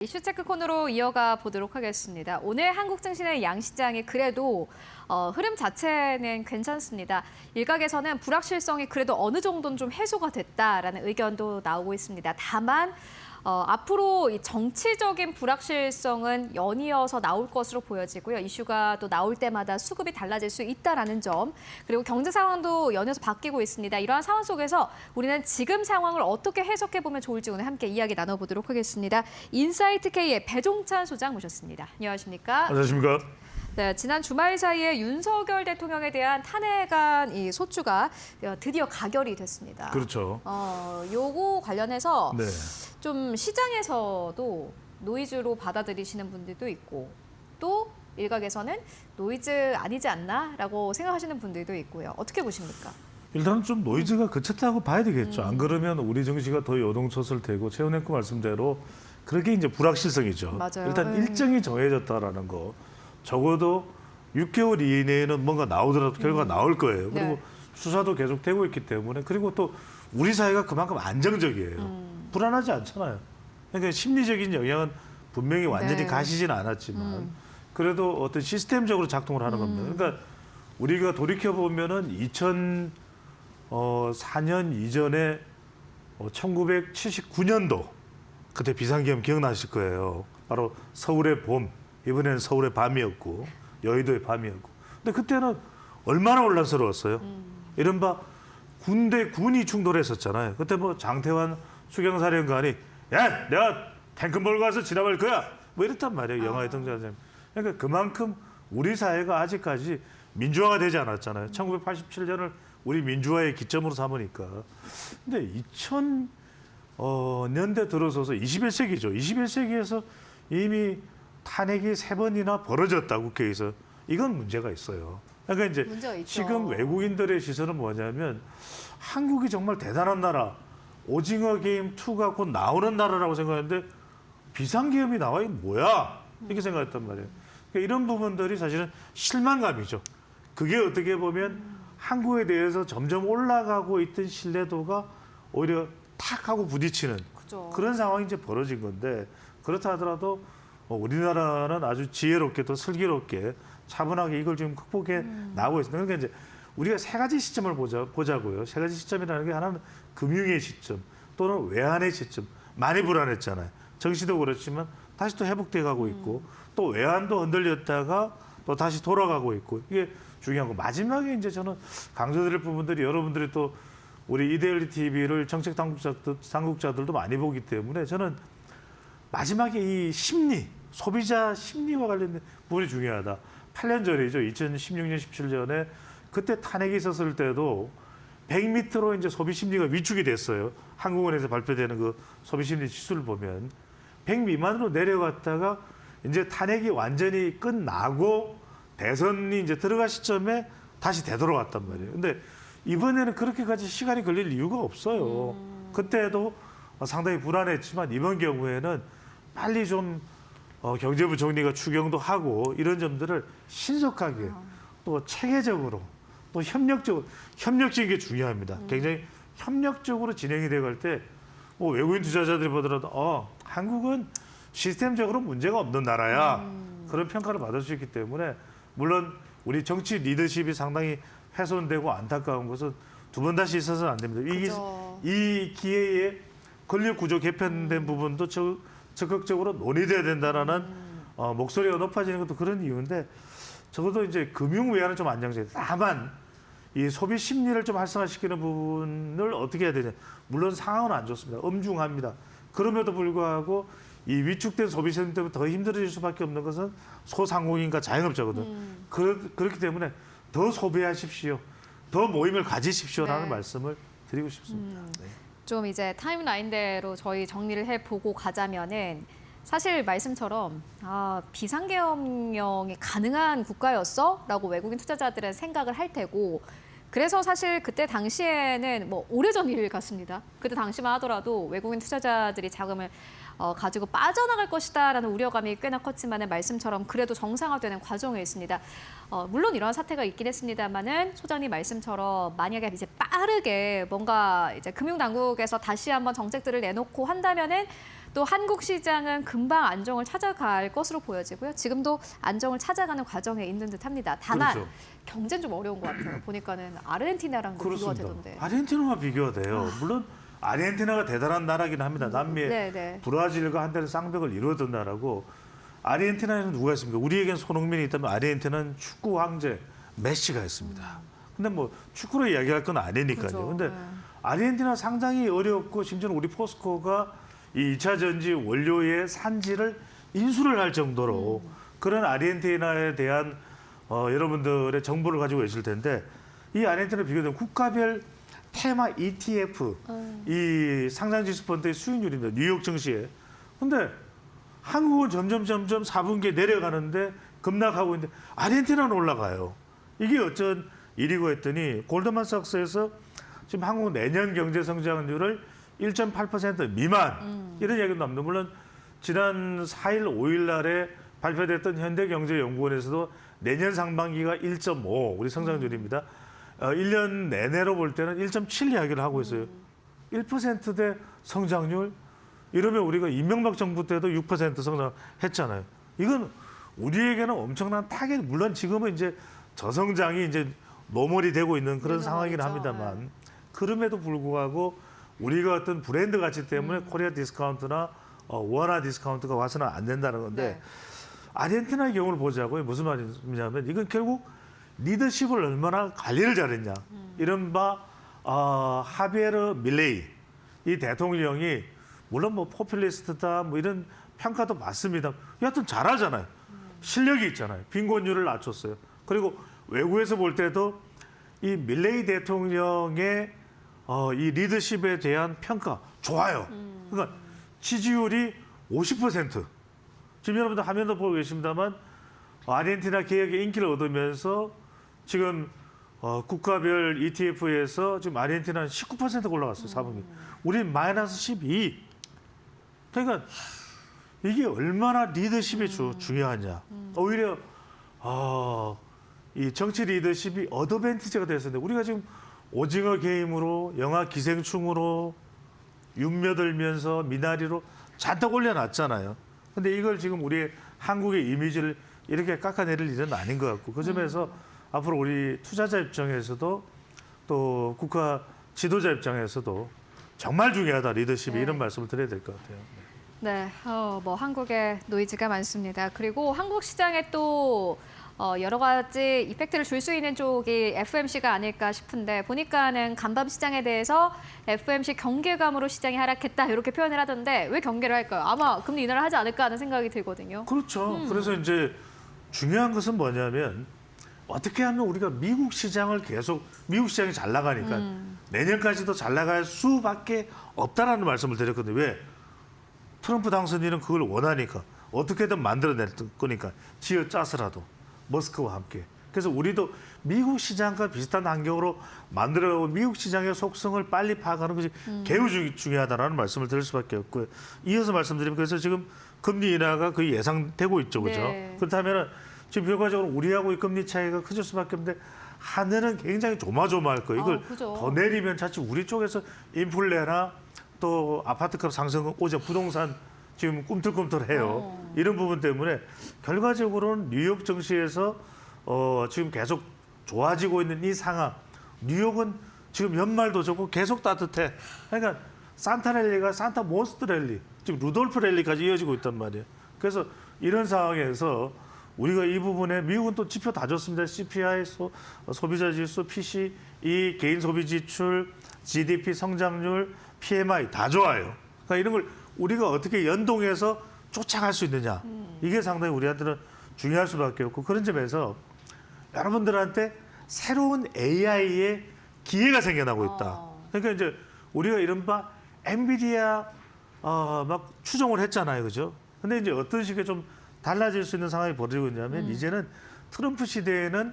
이슈 체크 코너로 이어가 보도록 하겠습니다. 오늘 한국 증시의 양시장이 그래도 흐름 자체는 괜찮습니다. 일각에서는 불확실성이 그래도 어느 정도는 좀 해소가 됐다라는 의견도 나오고 있습니다. 다만 앞으로 이 정치적인 불확실성은 연이어서 나올 것으로 보여지고요. 이슈가 또 나올 때마다 수급이 달라질 수 있다라는 점, 그리고 경제 상황도 연이어서 바뀌고 있습니다. 이러한 상황 속에서 우리는 지금 상황을 어떻게 해석해 보면 좋을지 오늘 함께 이야기 나눠보도록 하겠습니다. 인사이트K의 배종찬 소장 모셨습니다. 안녕하십니까? 안녕하십니까? 네, 지난 주말 사이에 윤석열 대통령에 대한 탄핵안 이 소추가 드디어 가결이 됐습니다. 그렇죠. 요거 관련해서 네. 좀 시장에서도 노이즈로 받아들이시는 분들도 있고 또 일각에서는 노이즈 아니지 않나라고 생각하시는 분들도 있고요. 어떻게 보십니까? 일단은 좀 노이즈가 그쳤다고 봐야 되겠죠. 안 그러면 우리 정시가 더 요동쳤을 테고 최은혜님 말씀대로 그렇게 이제 불확실성이죠. 맞아요. 일단 일정이 정해졌다라는 거. 적어도 6개월 이내에는 뭔가 나오더라도 결과가 나올 거예요. 그리고 네. 수사도 계속되고 있기 때문에 그리고 또 우리 사회가 그만큼 안정적이에요. 불안하지 않잖아요. 그러니까 심리적인 영향은 분명히 완전히 네. 가시지는 않았지만 그래도 어떤 시스템적으로 작동을 하는 겁니다. 그러니까 우리가 돌이켜보면은 2004년 이전에 1979년도 그때 비상계엄 기억나실 거예요. 바로 서울의 봄, 이번에는 서울의 밤이었고 여의도의 밤이었고. 근데 그때는 얼마나 혼란스러웠어요. 이른바 군이 충돌했었잖아요. 그때 뭐 장태환 수경사령관이 야, 내가 탱크 몰고 가서 지나갈 거야. 뭐 이랬단 말이에요. 영화에 등장하는. 그러니까 그만큼 우리 사회가 아직까지 민주화가 되지 않았잖아요. 1987년을 우리 민주화의 기점으로 삼으니까. 근데 2000년대 들어서서 21세기죠. 21세기에서 이미 탄핵이 3번이나 벌어졌다, 국회에서. 이건 문제가 있어요. 그러니까 이제 문제가 있죠. 지금 외국인들의 시선은 뭐냐면 한국이 정말 대단한 나라, 오징어 게임 2가 곧 나오는 나라라고 생각했는데 비상계엄이 나와 이게 뭐야? 이렇게 생각했단 말이에요. 그러니까 이런 부분들이 사실은 실망감이죠. 그게 어떻게 보면 한국에 대해서 점점 올라가고 있던 신뢰도가 오히려 탁 하고 부딪히는 그죠. 그런 상황이 이제 벌어진 건데 그렇다 하더라도 우리나라는 아주 지혜롭게 또 슬기롭게 차분하게 이걸 지금 극복해 나가고 있습니다. 그러니까 이제 우리가 세 가지 시점을 보자고요. 세 가지 시점이라는 게 하나는 금융의 시점 또는 외환의 시점. 많이 불안했잖아요. 정시도 그렇지만 다시 또 회복돼 가고 있고 또 외환도 흔들렸다가 또 다시 돌아가고 있고 이게 중요한 거. 마지막에 이제 저는 강조드릴 부분들이 여러분들이 또 우리 이데일리 TV를 정책 당국자들도 많이 보기 때문에 저는 마지막에 이 심리, 소비자 심리와 관련된 부분이 중요하다. 8년 전이죠. 2016년, 17년에 그때 탄핵이 있었을 때도 100m로 이제 소비 심리가 위축이 됐어요. 한국은행에서 발표되는 그 소비 심리 지수를 보면 100 미만으로 내려갔다가 이제 탄핵이 완전히 끝나고 대선이 이제 들어갈 시점에 다시 되돌아갔단 말이에요. 근데 이번에는 그렇게까지 시간이 걸릴 이유가 없어요. 그때도 상당히 불안했지만 이번 경우에는 빨리 좀 경제부 총리가 추경도 하고 이런 점들을 신속하게 또 체계적으로 또 협력적인 게 중요합니다. 굉장히 협력적으로 진행이 돼갈 때 뭐 외국인 투자자들이 보더라도 한국은 시스템적으로 문제가 없는 나라야. 그런 평가를 받을 수 있기 때문에 물론 우리 정치 리더십이 상당히 훼손되고 안타까운 것은 두 번 다시 있어서는 안 됩니다. 이 기회에 권력 구조 개편된 부분도 적극적으로 논의돼야 된다는 목소리가 높아지는 것도 그런 이유인데 적어도 이제 금융 외환은 좀 안정적이다. 다만 이 소비 심리를 좀 활성화시키는 부분을 어떻게 해야 되냐. 물론 상황은 안 좋습니다. 엄중합니다. 그럼에도 불구하고 이 위축된 소비 심리 때문에 더 힘들어질 수밖에 없는 것은 소상공인과 자영업자거든. 그렇기 때문에 더 소비하십시오. 더 모임을 가지십시오라는 말씀을 드리고 싶습니다. 네. 좀 이제 타임라인대로 저희 정리를 해보고 가자면은 사실 말씀처럼 비상계엄령이 가능한 국가였어? 라고 외국인 투자자들은 생각을 할 테고 그래서 사실 그때 당시에는 뭐 오래전 일 같습니다. 그때 당시만 하더라도 외국인 투자자들이 자금을 가지고 빠져나갈 것이다라는 우려감이 꽤나 컸지만 말씀처럼 그래도 정상화되는 과정에 있습니다. 물론 이런 사태가 있긴 했습니다만은 소장님 말씀처럼 만약에 이제 빠르게 뭔가 이제 금융당국에서 다시 한번 정책들을 내놓고 한다면은 또 한국 시장은 금방 안정을 찾아갈 것으로 보여지고요. 지금도 안정을 찾아가는 과정에 있는 듯합니다. 다만 그렇죠. 경제는 좀 어려운 것 같아요. 보니까는 아르헨티나랑 비교가 그렇습니다. 되던데. 아르헨티나와 비교가 돼요. 물론 아르헨티나가 대단한 나라긴 합니다. 남미의 네네. 브라질과 한때는 쌍벽을 이루었던 나라고 아르헨티나에는 누가 있습니까? 우리에겐 손흥민이 있다면 아르헨티나는 축구 황제 메시가 있습니다. 근데 뭐 축구로 이야기할 건 아니니까요. 그죠. 근데 네. 아르헨티나 상당히 어렵고 심지어는 우리 포스코가 이 2차 전지 원료의 산지를 인수를 할 정도로 그런 아르헨티나에 대한 여러분들의 정보를 가지고 계실 텐데 이 아르헨티나 비교되면 국가별 테마 ETF 이 상장지수 펀드의 수익률입니다. 뉴욕 증시에. 근데 한국은 점점 4분기에 내려가는데 급락하고 있는데 아르헨티나는 올라가요. 이게 어쩐 일이고 했더니 골드만삭스에서 지금 한국 내년 경제 성장률을 1.8% 미만 이런 이야기도 나옵니다. 물론 지난 4일, 5일 날에 발표됐던 현대경제연구원에서도 내년 상반기가 1.5 우리 성장률입니다. 1년 내내로 볼 때는 1.7 이야기를 하고 있어요. 1%대 성장률 이러면 우리가 이명박 정부 때도 6% 성장했잖아요. 이건 우리에게는 엄청난 타겟. 물론 지금은 이제 저성장이 이제 노멀이 되고 있는 그런 상황이긴 합니다만 그럼에도 불구하고 우리가 어떤 브랜드 가치 때문에 코리아 디스카운트나 원화 디스카운트가 와서는 안 된다는 건데 네. 아르헨티나의 경우를 보자고요. 무슨 말이냐면 이건 결국 리더십을 얼마나 관리를 잘했냐. 이른바 하비에르 밀레이 이 대통령이 물론 뭐 포퓰리스트다 뭐 이런 평가도 맞습니다. 여하튼 잘하잖아요. 실력이 있잖아요. 빈곤율을 낮췄어요. 그리고 외국에서 볼 때도 이 밀레이 대통령의 이 리더십에 대한 평가 좋아요. 그러니까 지지율이 50%. 지금 여러분들 화면도 보고 계십니다만 아르헨티나 개혁의 인기를 얻으면서 지금 국가별 ETF에서 지금 아르헨티나는 19%가 올라갔어요. 4분기. 우리는 마이너스 12. 그러니까 이게 얼마나 리더십이 중요하냐. 오히려 이 정치 리더십이 어드밴티지가 됐었는데 우리가 지금 오징어 게임으로 영화 기생충으로 윤며들면서 미나리로 잔뜩 올려놨잖아요. 근데 이걸 지금 우리 한국의 이미지를 이렇게 깎아내릴 일은 아닌 것 같고 그 점에서 앞으로 우리 투자자 입장에서도 또 국가 지도자 입장에서도 정말 중요하다 리더십이 네. 이런 말씀을 드려야 될 것 같아요. 네, 뭐 한국에 노이즈가 많습니다. 그리고 한국 시장에 또 여러 가지 이펙트를 줄 수 있는 쪽이 FMC가 아닐까 싶은데 보니까는 간밤 시장에 대해서 FMC 경계감으로 시장이 하락했다 이렇게 표현을 하던데 왜 경계를 할까요? 아마 금리 인하를 하지 않을까 하는 생각이 들거든요. 그렇죠. 그래서 이제 중요한 것은 뭐냐면 어떻게 하면 우리가 미국 시장을 계속 미국 시장이 잘 나가니까 내년까지도 잘 나갈 수밖에 없다라는 말씀을 드렸거든요. 왜? 트럼프 당선인은 그걸 원하니까 어떻게든 만들어낼 거니까 지어 짜서라도 머스크와 함께. 그래서 우리도 미국 시장과 비슷한 환경으로 만들어가고 미국 시장의 속성을 빨리 파악하는 것이 매우 중요하다는 말씀을 드릴 수밖에 없고요. 이어서 말씀드리면 그래서 지금 금리 인하가 거의 예상되고 있죠. 그렇죠? 네. 그렇다면 지금 결과적으로 우리하고의 금리 차이가 커질 수밖에 없는데 하늘은 굉장히 조마조마할 거예요. 이걸 그죠. 더 내리면 자칫 우리 쪽에서 인플레나 또 아파트값 상승 오죠. 부동산 지금 꿈틀꿈틀해요. 이런 부분 때문에 결과적으로는 뉴욕 증시에서 지금 계속 좋아지고 있는 이 상황. 뉴욕은 지금 연말도 좋고 계속 따뜻해. 그러니까 산타 랠리가 산타 몬스터 랠리, 지금 루돌프 랠리까지 이어지고 있단 말이에요. 그래서 이런 상황에서 우리가 이 부분에 미국은 또 지표 다 줬습니다. CPI, 소비자 지수, PCE, 개인 소비 지출, GDP 성장률, PMI 다 좋아요. 그러니까 이런 걸 우리가 어떻게 연동해서 쫓아갈 수 있느냐. 이게 상당히 우리한테는 중요할 수밖에 없고 그런 점에서 여러분들한테 새로운 AI의 기회가 생겨나고 있다. 그러니까 이제 우리가 이른바 엔비디아 막 추종을 했잖아요. 그죠? 근데 이제 어떤 식의 좀 달라질 수 있는 상황이 벌어지고 있냐면 이제는 트럼프 시대에는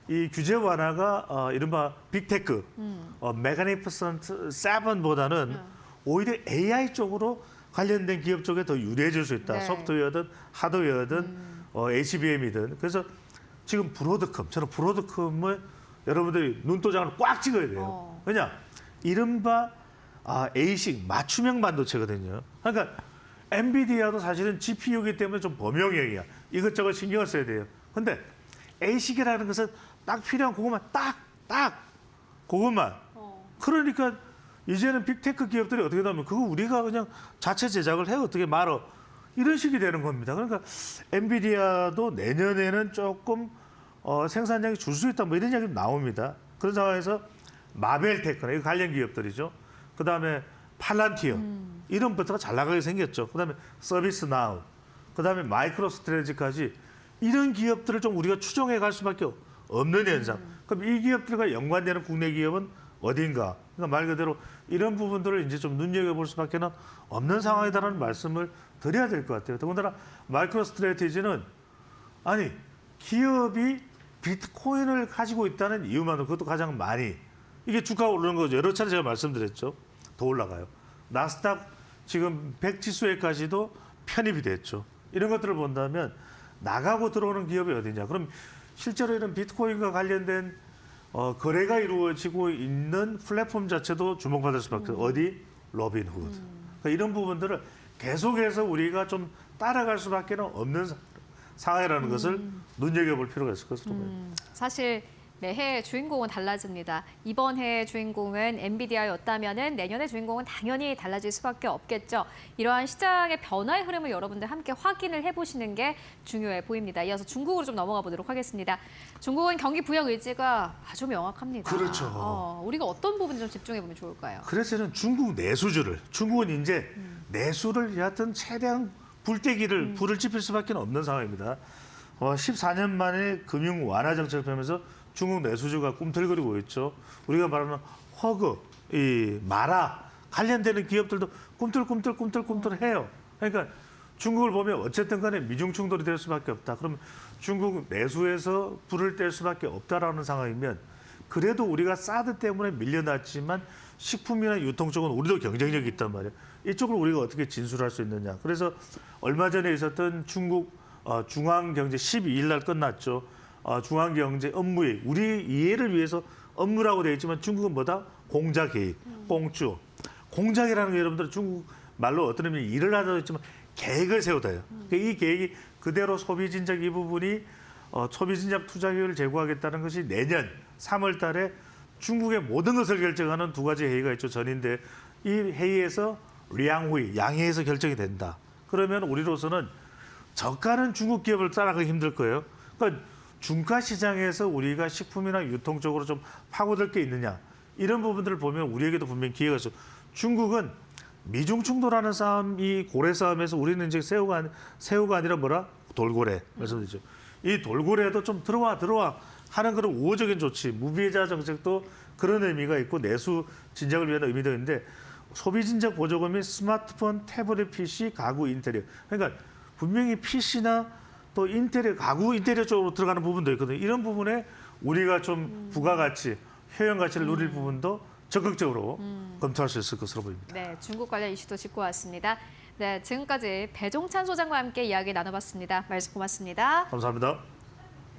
이 규제 완화가 이른바 빅테크, 메가니퍼센트 7보다는 오히려 AI 쪽으로 관련된 기업 쪽에 더 유리해질 수 있다. 네. 소프트웨어든 하드웨어든 HBM이든. 그래서 지금 브로드컴, 저는 브로드컴을 여러분들이 눈도장을 꽉 찍어야 돼요. 왜냐? 이른바 ASIC 맞춤형 반도체거든요. 그러니까 엔비디아도 사실은 GPU이기 때문에 좀 범용형이야. 이것저것 신경을 써야 돼요. 근데 A식이라는 것은 딱 필요한 그것만 그것만. 그러니까 이제는 빅테크 기업들이 어떻게 되면 그거 우리가 그냥 자체 제작을 해 어떻게 말어. 이런 식이 되는 겁니다. 그러니까 엔비디아도 내년에는 조금 생산량이 줄 수 있다 뭐 이런 이야기 나옵니다. 그런 상황에서 마벨테크나 이거 관련 기업들이죠. 그다음에 팔란티어 이런 부터가 잘 나가게 생겼죠. 그다음에 서비스나우, 그다음에 마이크로 스트레지까지 이런 기업들을 좀 우리가 추정해 갈 수밖에 없는 현상. 그럼 이 기업들과 연관되는 국내 기업은 어딘가? 그러니까 말 그대로 이런 부분들을 이제 좀 눈여겨볼 수밖에 없는 상황이다라는 말씀을 드려야 될 것 같아요. 더군다나 마이크로 스트레티지는 아니 기업이 비트코인을 가지고 있다는 이유만으로 그것도 가장 많이 이게 주가가 오르는 거죠. 여러 차례 제가 말씀드렸죠. 더 올라가요. 나스닥 지금 100 지수에까지도 편입이 됐죠. 이런 것들을 본다면 나가고 들어오는 기업이 어디냐. 그럼 실제로 이런 비트코인과 관련된 거래가 이루어지고 있는 플랫폼 자체도 주목받을 수밖에 없어요. 어디? 로빈후드. 그러니까 이런 부분들을 계속해서 우리가 좀 따라갈 수밖에 없는 상황이라는 것을 눈여겨볼 필요가 있을 것으로 보입니다. 사실 매해 주인공은 달라집니다. 이번 해의 주인공은 엔비디아였다면은 내년의 주인공은 당연히 달라질 수밖에 없겠죠. 이러한 시장의 변화의 흐름을 여러분들 함께 확인을 해보시는 게 중요해 보입니다. 이어서 중국으로 좀 넘어가 보도록 하겠습니다. 중국은 경기 부양 의지가 아주 명확합니다. 그렇죠. 우리가 어떤 부분 좀 집중해 보면 좋을까요? 그래서 저는 중국은 이제 내수를 여하튼 최대한 불을 지필 수밖에 없는 상황입니다. 14년 만에 금융 완화 정책을 펴면서 중국 내수주가 꿈틀거리고 있죠. 우리가 말하는 허그, 이 마라 관련되는 기업들도 꿈틀해요. 그러니까 중국을 보면 어쨌든 간에 미중 충돌이 될 수밖에 없다. 그러면 중국 내수에서 불을 뗄 수밖에 없다라는 상황이면 그래도 우리가 사드 때문에 밀려났지만 식품이나 유통 쪽은 우리도 경쟁력이 있단 말이에요. 이쪽을 우리가 어떻게 진술할 수 있느냐. 그래서 얼마 전에 있었던 중국 중앙경제 12일 날 끝났죠. 중앙경제 업무회의. 우리 이해를 위해서 업무라고 되어 있지만 중국은 뭐다? 공작 회의, 공주. 공작이라는 게 여러분들 중국 말로 어떤 의미 일을 하다고 했지만 계획을 세우다요. 그러니까 이 계획이 그대로 소비진작 이 부분이 소비진작 투자 기회를 제공하겠다는 것이 내년 3월 달에 중국의 모든 것을 결정하는 두 가지 회의가 있죠. 전인데 이 회의에서 량회의, 양회에서 결정이 된다. 그러면 우리로서는 저가는 중국 기업을 따라가기 힘들 거예요. 그러니까 중가 시장에서 우리가 식품이나 유통 쪽으로 좀 파고들 게 있느냐. 이런 부분들을 보면 우리에게도 분명히 기회가 있어. 중국은 미중 충돌하는 싸움, 이 고래 싸움에서 우리는 이제 새우가 아니라 뭐라? 돌고래. 말씀드리죠. 이 돌고래도 좀 들어와 하는 그런 우호적인 조치, 무비자 정책도 그런 의미가 있고 내수 진작을 위한 의미도 있는데 소비진작 보조금 및 스마트폰, 태블릿 PC, 가구, 인테리어. 그러니까 분명히 PC나 또 인테리어, 가구 인테리어 쪽으로 들어가는 부분도 있거든요. 이런 부분에 우리가 좀 부가가치, 효용 가치를 누릴 부분도 적극적으로 검토할 수 있을 것으로 보입니다. 네, 중국 관련 이슈도 짚고 왔습니다. 네, 지금까지 배종찬 소장과 함께 이야기 나눠봤습니다. 말씀 고맙습니다. 감사합니다.